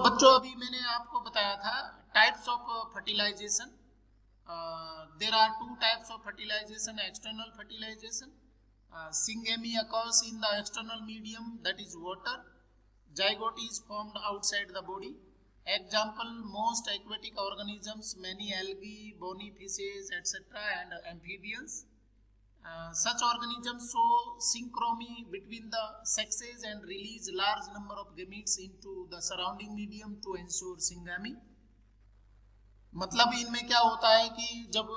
बच्चों अभी मैंने आपको बताया था types of fertilisation. There are two types of fertilization: external fertilization. Syngamy occurs in the external medium, that is water. Zygote is formed outside the body. Example: most aquatic organisms, many algae, bony fishes, etc., and amphibians. Such organisms show synchrony between the sexes and release large number of gametes into the surrounding medium to ensure syngamy. मतलब इनमें क्या होता है कि जब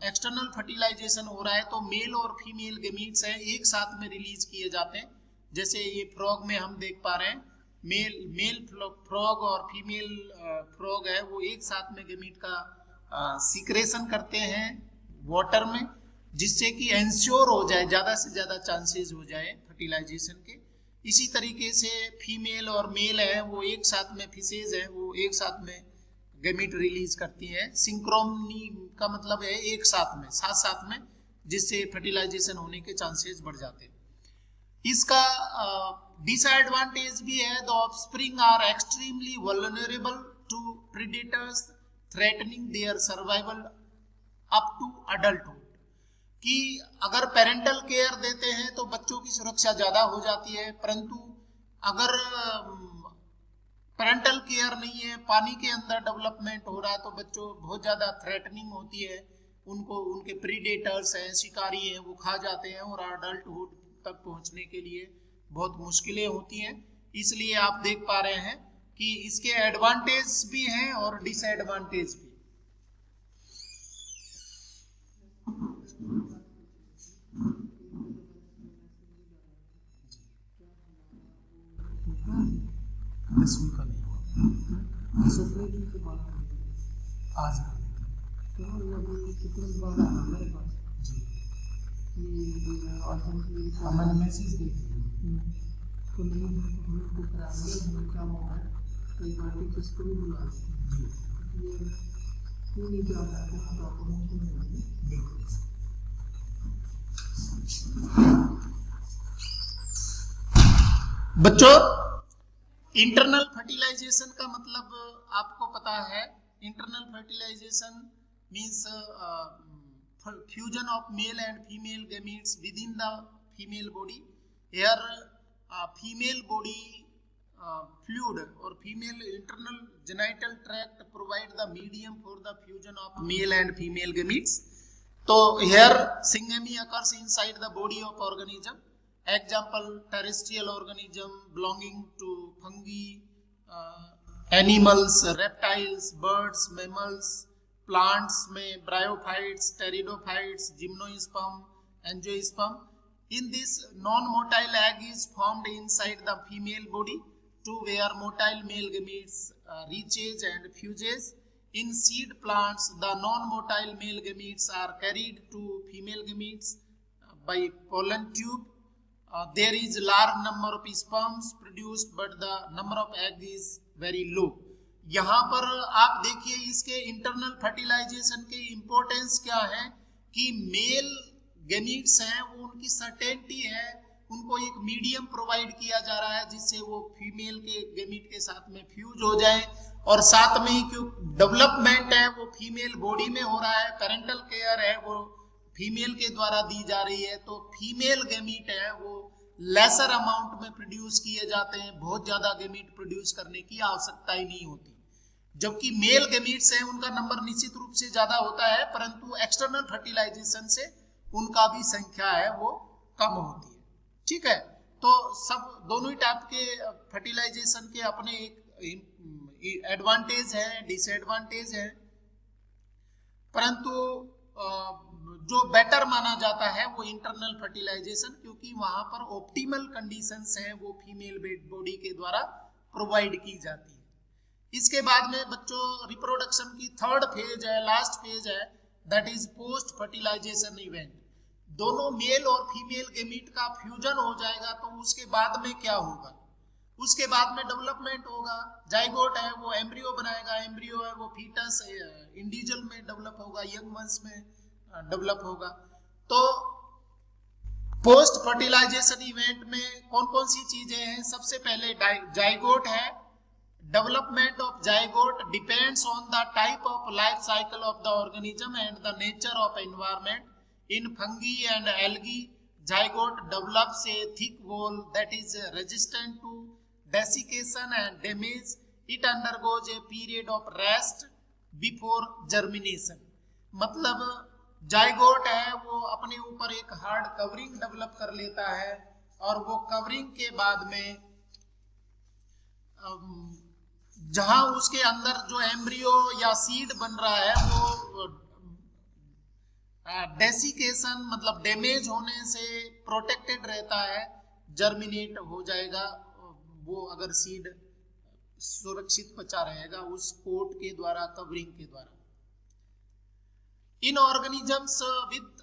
external fertilisation हो रहा है तो मेल और फीमेल गेमीट्स हैं एक साथ में रिलीज किए जाते हैं. जैसे ये फ्रॉग में हम देख पा रहे हैं मेल फ्रॉग और फीमेल फ्रॉग है वो एक साथ में गेमीट का सीक्रेशन करते हैं वाटर में, जिससे कि एंश्योर हो जाए, ज़्यादा से ज़्यादा चांसेस हो जाए फर्टिलाइजेशन के. इसी तरीके से फीमेल और मेल है वो एक साथ में, फिशेज है वो एक साथ में गेमीट रिलीज करती है. सिंक्रोनी का मतलब है एक साथ में, साथ में, जिससे फर्टिलाइजेशन होने के चांसेस बढ़ जाते हैं. इसका डिसएडवांटेज भी है. The offspring are extremely vulnerable to predators threatening their survival up to adulthood. कि अगर पेरेंटल केयर देते हैं तो बच्चों की सुरक्षा ज्यादा हो जाती है, परंतु अगर पेरेंटल केयर नहीं है, पानी के अंदर डेवलपमेंट हो रहा है तो बच्चों बहुत ज्यादा थ्रेटनिंग होती है. उनको उनके प्रीडेटर्स हैं, शिकारी हैं, वो खा जाते हैं और अडल्टहुड तक पहुंचने के लिए बहुत मुश्किलें होती हैं. इसलिए आप देख पा रहे हैं कि इसके एडवांटेज भी हैं और डिसएडवांटेज भी. दसवीं का नहीं हुआ आज मैंने मैसेज देखी बच्चों. इंटरनल फर्टिलाइजेशन का मतलब आपको पता है. Internal fertilization means fusion of male and female gametes within the female body. Here female body fluid और female internal genital tract provide the medium for the fusion of male and female gametes. तो here syngamy occurs inside the body of organism. Example: terrestrial organism belonging to fungi, animals, reptiles, birds, mammals, plants में bryophytes, pteridophytes, gymnosperm, angiosperm. In this, non-motile egg is formed inside the female body to where motile male gametes reaches and fuses. In seed plants, the non-motile male gametes are carried to female gametes by pollen tube. There is large number of sperms produced but the number of egg is very low. यहाँ पर आप देखिए इसके internal fertilisation के importance क्या है कि mail gametes हैं वो उनकी सर्टेनिटी है, उनको एक मीडियम प्रोवाइड किया जा रहा है जिससे वो फीमेल के गेमीट के साथ में फ्यूज हो जाए, और साथ में ही क्यों डेवलपमेंट है वो फीमेल बॉडी में हो रहा है, पेरेंटल केयर है वो फीमेल के द्वारा दी जा रही है, तो फीमेल गेमीट है वो लेसर अमाउंट में प्रोड्यूस किए जाते हैं. बहुत ज्यादा गेमीट प्रोड्यूस करने की आवश्यकता ही नहीं होती. जबकि मेल गेमीट्स हैं उनका नंबर निश्चित रूप से ज्यादा होता है, परंतु एक्सटर्नल फर्टिलाइजेशन से उनका भी संख्या है वो कम होती है. ठीक है, तो सब दोनों ही टाइप के फर्टिलाइजेशन के अपने एक एडवांटेज है, डिसएडवांटेज है, परंतु जो बेटर माना जाता है वो इंटरनल फर्टिलाइजेशन, क्योंकि वहां पर ऑप्टिमल कंडीशंस हैं वो फीमेल बॉडी के द्वारा प्रोवाइड की जाती है. इसके बाद में बच्चों रिप्रोडक्शन की थर्ड फेज है, लास्ट फेज है, that is post fertilisation event. दोनों मेल और फीमेल गेमीट का फ्यूजन हो जाएगा तो उसके बाद में क्या होगा? उसके बाद में डेवलपमेंट होगा. जाइगोट है वो एम्ब्रियो बनाएगा, एम्ब्रियो है वो फीटस इंडिविजुअल में डेवलप होगा, यंग मंथ्स में डेवलप होगा. तो पोस्ट फर्टिलाइजेशन इवेंट में कौन कौन सी चीजें हैं? सबसे पहले जाइगोट है, Development of zygote depends on the type of life cycle of the organism and the nature of environment. In fungi and algae, zygote develops a thick wall that is resistant to desiccation and damage. It undergoes a period of rest before germination. मतलब zygote है वो अपने ऊपर एक hard covering develop कर लेता है और वो कवरिंग के बाद में जहां उसके अंदर जो एम्ब्रियो या सीड बन रहा है वो डेसिकेशन मतलब डैमेज होने से प्रोटेक्टेड रहता है, जर्मिनेट हो जाएगा वो अगर सीड सुरक्षित बचा रहेगा उस कोट के द्वारा, कवरिंग के द्वारा। In organisms with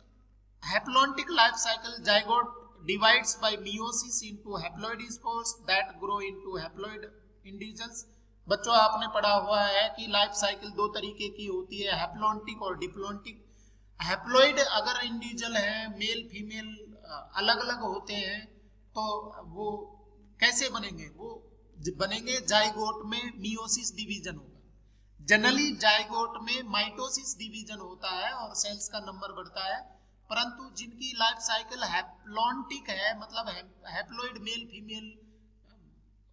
haplontic life cycle zygote divides by meiosis into haploid spores that grow into haploid individuals। बच्चों आपने पढ़ा हुआ है कि लाइफ साइकिल दो तरीके की होती है, हैप्लॉन्टिक और डिप्लॉन्टिक। हैप्लॉइड अगर इंडिविजुअल है, मेल फीमेल अलग अलग होते हैं तो वो कैसे बनेंगे? वो बनेंगे जाइगोट में मियोसिस डिवीजन होगा। जनरली जाइगोट में माइटोसिस डिवीजन होता है और सेल्स का नंबर बढ़ता है, परंतु जिनकी लाइफ साइकिल हैप्लॉन्टिक है मतलब haploid male female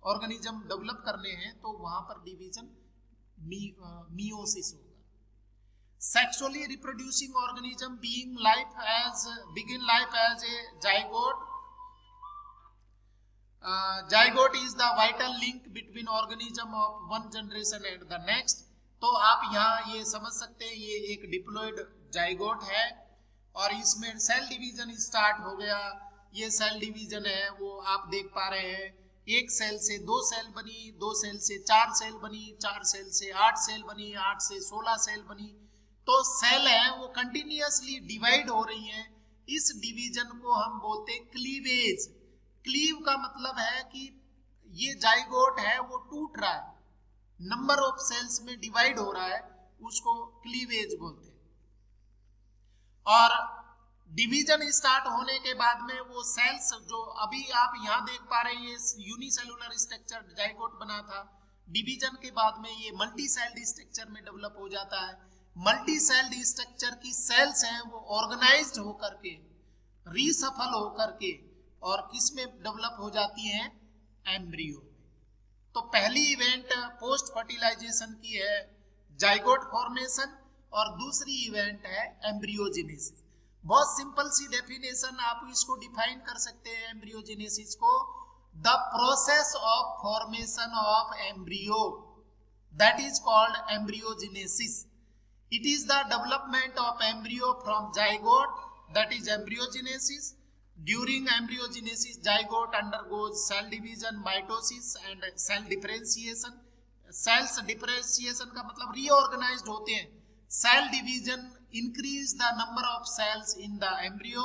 organism develop करने हैं तो वहां पर डिवीजन मियोसिस होगा। Sexually reproducing organism begin life as a zygote. Zygote is the vital link between organism of one generation and the next. तो आप यहाँ ये समझ सकते हैं ये एक डिप्लॉइड जाइगोट है और इसमें सेल डिवीजन स्टार्ट हो गया। ये सेल डिवीजन है वो आप देख पा रहे हैं, एक सेल से 2 सेल बनी, 2 सेल से 4 सेल बनी, 4 सेल से 8 सेल बनी, 8 से 16 सेल बनी। तो सेल है वो कंटिन्यूअसली डिवाइड हो रही हैं। इस डिवीजन को हम बोलते हैं क्लीवेज। क्लीव का मतलब है कि ये जाइगोट है वो टूट रहा है, नंबर ऑफ सेल्स में डिवाइड हो रहा है, उसको क्लीवेज बोलते हैं। और डिवीजन स्टार्ट होने के बाद में वो सेल्स जो अभी आप यहाँ देख पा रहे हैं ये यूनिसेलुलर स्ट्रक्चर जाइगोट बना था, डिवीजन के बाद में ये मल्टी सेल्ड स्ट्रक्चर में डेवलप हो जाता है। मल्टी सेल्ड स्ट्रक्चर की सेल्स हैं वो ऑर्गेनाइज्ड होकर के, रीसफल होकर के और किस में डेवलप हो जाती हैं? एम्ब्रियो में। तो पहली इवेंट पोस्ट फर्टिलाइजेशन की है जाइगोट फॉर्मेशन और दूसरी इवेंट है एम्ब्रियोजेनेसिस। बहुत सिंपल सी डेफिनेशन आप इसको डिफाइन कर सकते हैं एम्ब्रियोजेनेसिस को, the process of formation of embryo, that is called embryogenesis. It is the development of embryo from zygote, that is embryogenesis. During embryogenesis zygote undergoes cell division, mitosis and cell differentiation. Cells differentiation का मतलब रीऑर्गेनाइज्ड होते हैं। Cell division increase the number of cells in the embryo.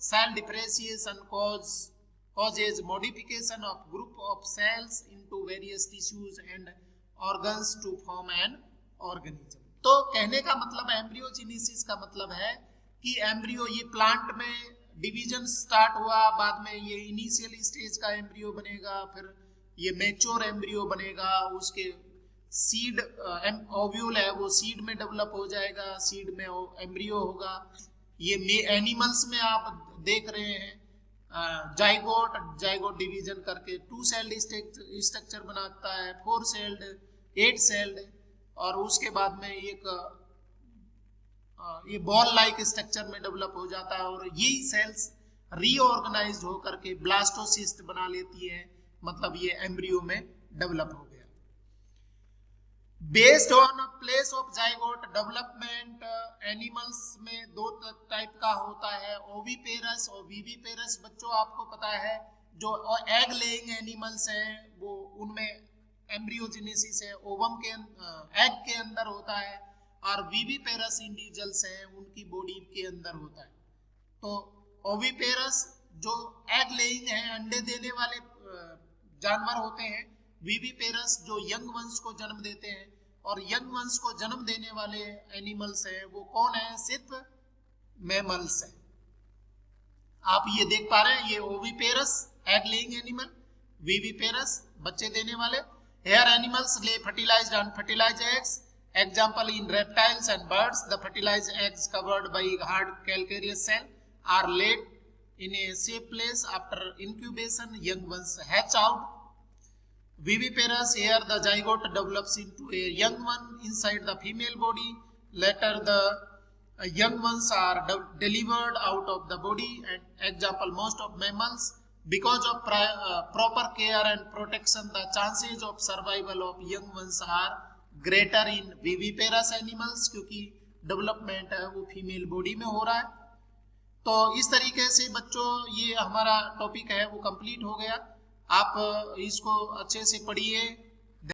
Cell differentiation causes modification of group of cells into various tissues and organs to form an organism. तो कहने का मतलब embryogenesis का मतलब है कि एम्ब्रियो ये प्लांट में डिवीजन स्टार्ट हुआ, बाद में ये इनिशियल स्टेज का एम्ब्रियो बनेगा, फिर ये मैच्योर एम्ब्रियो बनेगा, उसके सीड ओव्यूल है वो सीड में डेवलप हो जाएगा, सीड में एम्ब्रियो होगा। ये एनिमल्स में आप देख रहे हैं जाइगोट डिवीजन करके 2 सेल्ड स्ट्रक्चर बनाता है, 4 सेल्ड, 8 सेल्ड और उसके बाद में एक ये बॉल लाइक स्ट्रक्चर में डेवलप हो जाता है और यही सेल्स रीऑर्गेनाइज्ड होकर के ब्लास्टोसिस्ट बना लेती है, मतलब ये एम्ब्रियो में डेवलप हो गया। Based on place of zygote development animals में 2 टाइप का होता है, ओविपेरस और विविपेरस। बच्चों आपको पता है जो एग लेइंग एनिमल्स हैं वो उनमें एम्ब्रियोजेनेसिस है, ओवम के एग के अंदर होता है, और विविपेरस इंडिविजुअल्स हैं उनकी बॉडी के अंदर होता है। तो ओविपेरस जो एग लेइंग है, अंडे देने वाले जानवर होते हैं, विविपेरस जो यंग वंश को जन्म देते हैं, और यंग वंश को जन्म देने वाले एनिमल्स हैं वो कौन है? सिर्फ मैमल्स हैं। आप ये देख पा रहे हैं ये oviparous egg laying animal, viviparous बच्चे देने वाले, Here animals lay fertilized and unfertilized eggs. Example, in reptiles and birds, the fertilized eggs covered by hard calcareous shell are laid in a safe place. After incubation, young ones hatch out. Viviparous, here the zygote develops into a young one inside the female body. Later the young ones are delivered out of the body. And example, most of mammals, because of proper care and protection, the chances of survival of young ones are greater in viviparous animals, क्योंकि development है वो female body में हो रहा है। तो इस तरीके से बच्चों ये हमारा टॉपिक है वो कंप्लीट हो गया। आप इसको अच्छे से पढ़िए,